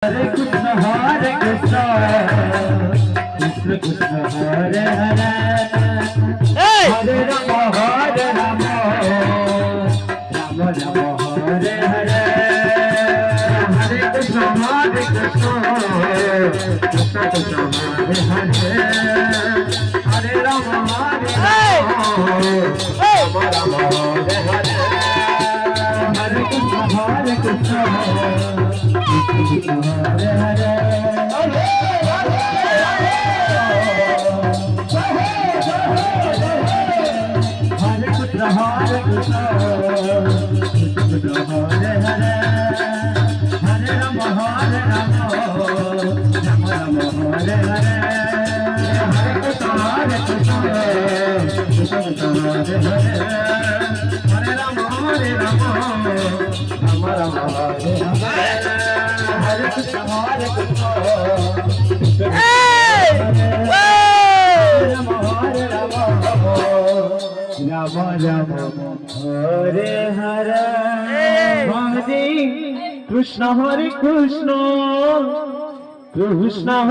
Hare Krishna Krishna Krishna Hare Hare Hare Rama Hare Rama Rama Rama Hare Hare Hare Krishna Krishna Krishna Hare Hare Hare Rama Hare Rama Rama Rama Hare Hare Hare Krishna Krishna Hare Hare Hare Krishna Hare Hare Hare Rama Hare Rama Rama Rama Hare Hare Hare Krishna Krishna Hare Hare Hare Rama Hare Rama Rama Rama Hare Hare Hare Krishna Krishna Rama Rama Hare Hare Hare Krishna Krishna Krishna